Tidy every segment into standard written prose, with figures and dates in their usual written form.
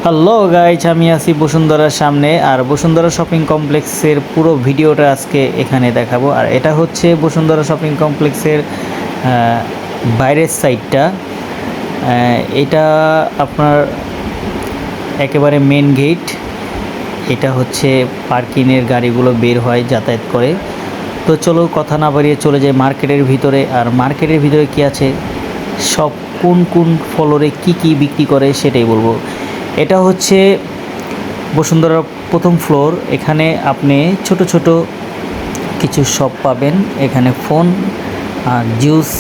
Hello guys, আমি আছি বসুন্ধরার সামনে। আর বসুন্ধরা শপিং কমপ্লেক্সের পুরো ভিডিওটা আজকে এখানে দেখাবো। আর এটা হচ্ছে বসুন্ধরা শপিং কমপ্লেক্সের বাইরের সাইডটা। এটা আপনার একেবারে মেন গেট। এটা হচ্ছে পার্কিংয়ের গাড়িগুলো বের হয়, যাতায়াত করে। তো চলো কথা না বাড়িয়ে চলে যাই মার্কেটের ভিতরে। আর মার্কেটের ভিতরে কি আছে, সব কোন কোন ফ্লোরে কি কি বিক্রি করে সেটাই বলবো। এটা হচ্ছে বসুন্ধরার প্রথম ফ্লোর। এখানে আপনি ছোট ছোট কিছু শপ পাবেন। এখানে ফোন আর জুস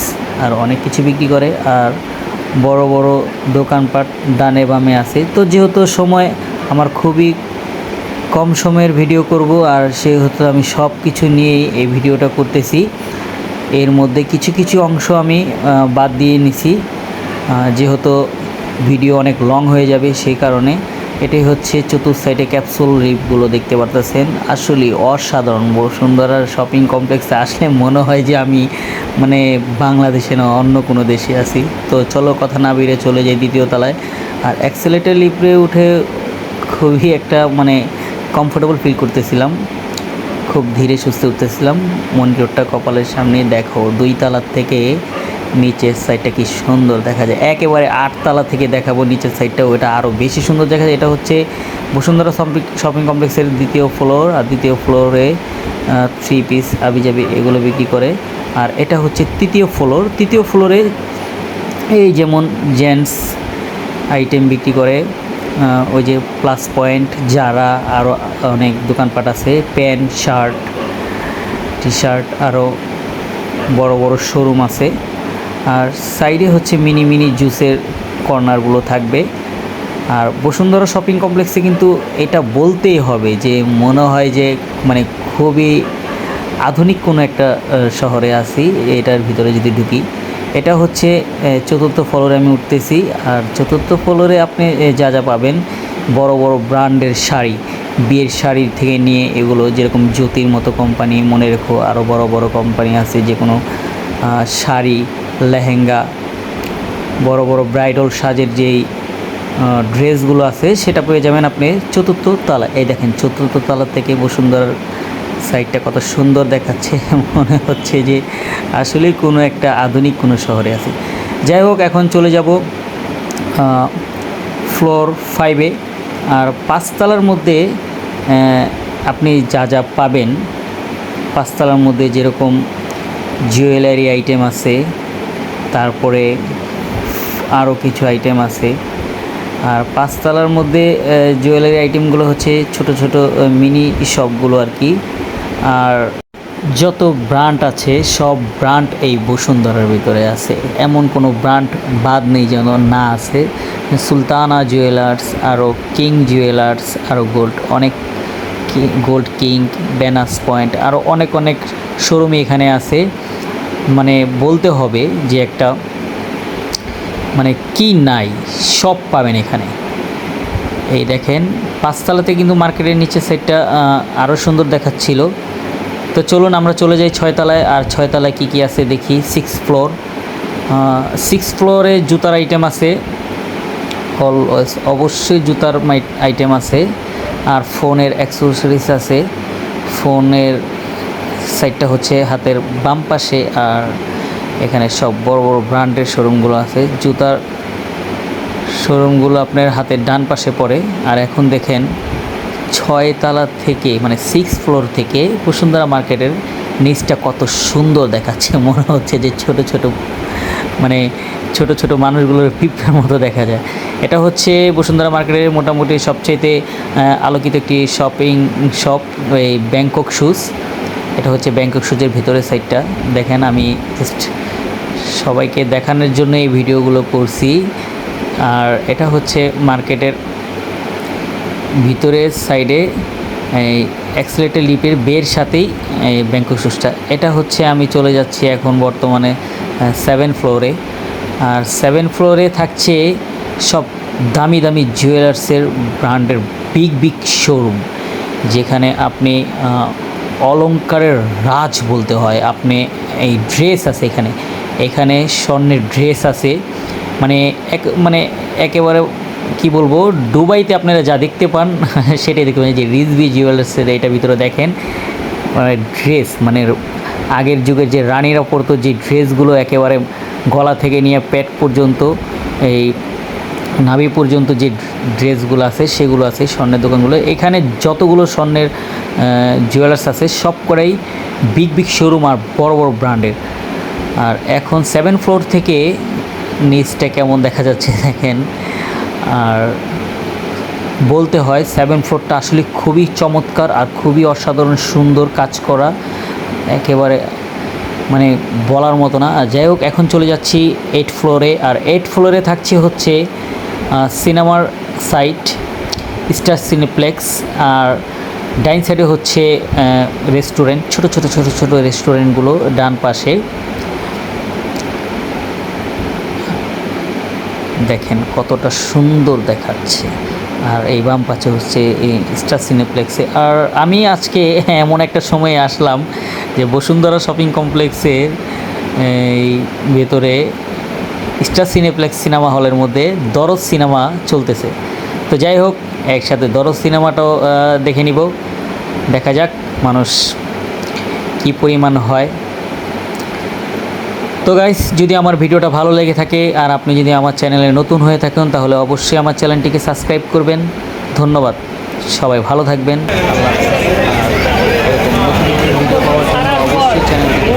আর অনেক কিছু বিক্রি করে। আর বড় বড় দোকানপাট ডানে বামে আছে। তো যেহেতু সময় আমার খুবই কম সময়ের ভিডিও করব, আর সেহেতু আমি সব কিছু নিয়েই এই ভিডিওটা করতেছি। এর মধ্যে কিছু কিছু অংশ আমি বাদ দিয়ে নিছি, যেহেতু ভিডিও অনেক লং হয়ে যাবে সেই কারণে। এটাই হচ্ছে চতুর্থ সাইডে ক্যাপসুল রিপগুলো দেখতে পারতেছেন। আসলে অসাধারণ। বসুন্ধরার শপিং কমপ্লেক্সে আসলে মনে হয় যে আমি বাংলাদেশে না অন্য কোনো দেশে আছি। তো চলো কথা না বেরিয়ে চলে যাই দ্বিতীয় তলায়। আর অ্যাক্সেলেটর লিফটে উঠে খুবই একটা কমফোর্টেবল ফিল করতেছিলাম। খুব ধীরে সুস্থে উঠতেছিলাম। মনিটরটা কপালের সামনে। দেখো 2 তলার থেকে নিচের সাইডটা কি সুন্দর দেখা যায়। একেবারে 8 তলা থেকে দেখাবো নিচের সাইডটা, ওটা আরও বেশি সুন্দর দেখা যায়। এটা হচ্ছে বসুন্ধরা শপিং কমপ্লেক্সের দ্বিতীয় ফ্লোর। আর দ্বিতীয় ফ্লোরে 3 পিস আবিজাবি এগুলো বিক্রি করে। আর এটা হচ্ছে তৃতীয় ফ্লোর। তৃতীয় ফ্লোরে এই যেমন জেন্টস আইটেম বিক্রি করে, ওই যে প্লাস পয়েন্ট, যারা আরও অনেক দোকানপাট আছে। প্যান্ট, শার্ট, টি শার্ট, আরও বড় বড় শোরুম আছে। আর সাইডে হচ্ছে মিনি মিনি জুসের কর্নারগুলো থাকবে। আর বসুন্ধরা শপিং কমপ্লেক্সে কিন্তু এটা বলতেই হবে যে মনে হয় যে খুবই আধুনিক কোনো একটা শহরে আছি এটার ভিতরে যদি ঢুকি। এটা হচ্ছে চতুর্থ ফ্লোরে আমি উঠতেছি। আর চতুর্থ ফ্লোরে আপনি যা যা পাবেন, বড় বড় ব্র্যান্ডের শাড়ি, বিয়ের শাড়ি থেকে নিয়ে এগুলো, যেরকম জ্যোতির মতো কোম্পানি, মনে রেখো আরও বড় বড় কোম্পানি আছে। যে কোনো শাড়ি, লেহেঙ্গা, বড় বড় ব্রাইডাল সাজের যেই ড্রেসগুলো আছে সেটা পেয়ে যাবেন আপনি চতুর্থ তলা। এই দেখেন চতুর্থ তলা থেকে বসুন্ধরার সাইডটা কত সুন্দর দেখাচ্ছে। মনে হচ্ছে যে আসলেই কোনো একটা আধুনিক কোনো শহরে আছে। যাই হোক, এখন চলে যাব ফ্লোর 5-এ। আর 5 তলার মধ্যে আপনি যা যা পাবেন, 5 তলার মধ্যে যেরকম জুয়েলারি আইটেম আছে, তারপরে আরও কিছু আইটেম আছে। আর 5 তলার মধ্যে জুয়েলারি আইটেমগুলো হচ্ছে ছোট ছোট মিনি শপগুলো আর কি। আর যত ব্র্যান্ড আছে সব ব্র্যান্ড এই বসুন্ধরার ভিতরে আছে। এমন কোনো ব্র্যান্ড বাদ নেই যেন না আছে। সুলতানা জুয়েলার্স, আরও কিং জুয়েলার্স, আরও গোল্ড কিং, বেনাস পয়েন্ট, আরও অনেক অনেক শোরুমই এখানে আছে। বলতে হবে যে একটা কি নাই, সব পাবেন এখানে। এই দেখেন 5 তলাতে কিন্তু মার্কেটের নিচের সাইডটা আরও সুন্দর দেখাচ্ছিল। তো চলুন আমরা চলে যাই 6 তলায়। আর 6 তলায় কী কী আছে দেখি। 6 ফ্লোর। 6 ফ্লোরে জুতার আইটেম আছে, অবশ্যই জুতার আইটেম আছে। আর ফোনের অ্যাক্সেসরিজ আছে। ফোনের সাইডটা হচ্ছে হাতের বাম পাশে। আর এখানে সব বড় বড় ব্র্যান্ডের শোরুমগুলো আছে। জুতার শোরুমগুলো আপনার হাতের ডান পাশে পড়ে। আর এখন দেখেন 6 তলা থেকে 6 ফ্লোর থেকে বসুন্ধরা মার্কেটের নিচটা কত সুন্দর দেখাচ্ছে। মনে হচ্ছে যে ছোট ছোট মানুষগুলোর পিঁপড়ার মতো দেখা যায়। এটা হচ্ছে বসুন্ধরা মার্কেটের মোটামুটি সবচেয়ে আলোকিত একটি শপিং শপ, এই ব্যাংকক শুজ। এটা হচ্ছে ব্যাংকক শুজের ভিতরের সাইডটা। দেখেন আমি জাস্ট সবাইকে দেখানোর জন্য এই ভিডিওগুলো করছি। আর এটা হচ্ছে মার্কেটের ভিতরের সাইডে এই অ্যাক্সেলেটর লিপের বের সাথেই এই ব্যাংকক শুজটা। এটা হচ্ছে আমি চলে যাচ্ছি এখন বর্তমানে 7 ফ্লোরে। আর 7 ফ্লোরে থাকছে সব দামি দামি জুয়েলার্সের ব্র্যান্ডের বিগ শোরুম, যেখানে আপনি অলংকারের রাজ বলতে হয়। আপনি এই ড্রেস আছে এখানে স্বর্ণের ড্রেস আছে। একেবারে কি বলবো, দুবাইতে আপনারা যা দেখতে পান সেটাই দেখতে পান। যে রিজভি জুয়েলার্সের এটা ভিতরে দেখেন, মানে ড্রেস, মানে আগের যুগের যে রানীরা পরতো যে ড্রেসগুলো একেবারে গলা থেকে নিয়ে পেট পর্যন্ত, এই নাভি পর্যন্ত যে ড্রেসগুলো আছে সেগুলো আছে স্বর্ণের দোকানগুলো। এখানে যতগুলো স্বর্ণের জুয়েলার্স আছে সব করেই বিগ বিগ শোরুম আর বড় বড় ব্র্যান্ডের। আর এখন 7 ফ্লোর থেকে নিচটা কেমন দেখা যাচ্ছে দেখেন। আর বলতে হয় 7 ফ্লোরটা আসলে খুবই চমৎকার আর খুবই অসাধারণ সুন্দর কাজ করা, একেবারে মানে বলার মতো না। আর যাই হোক, এখন চলে যাচ্ছি 8 ফ্লোরে। আর 8 ফ্লোরে থাকছে হচ্ছে সিনেমার সাইট, স্টার সিনেপ্লেক্স। আর ডাইন সাইডে হচ্ছে রেস্টুরেন্ট, ছোট ছোট ছোট ছোট রেস্টুরেন্টগুলো ডান পাশে দেখেন কতটা সুন্দর দেখাচ্ছে। আর এই বাম পাশে হচ্ছে এই স্টার সিনেপ্লেক্সে। আর আমি আজকে এমন একটা সময়ে আসলাম যে বসুন্ধরা শপিং কমপ্লেক্সের এই ভেতরে স্টার সিনেপ্লেক্স সিনেমা হলের মধ্যে দরজ সিনেমা চলতেছে। তো যাই হোক, একসাথে দরজ সিনেমাটাও দেখে নিব। দেখা যাক মানুষ কী পরিমাণ হয়। তো গাইস, যদি আমার ভিডিওটা ভালো লেগে থাকে আর আপনি যদি আমার চ্যানেলে নতুন হয়ে থাকেন তাহলে অবশ্যই আমার চ্যানেলটিকে সাবস্ক্রাইব করবেন। ধন্যবাদ, সবাই ভালো থাকবেন। আল্লাহ হাফেজ। অবশ্যই চ্যানেলটিকে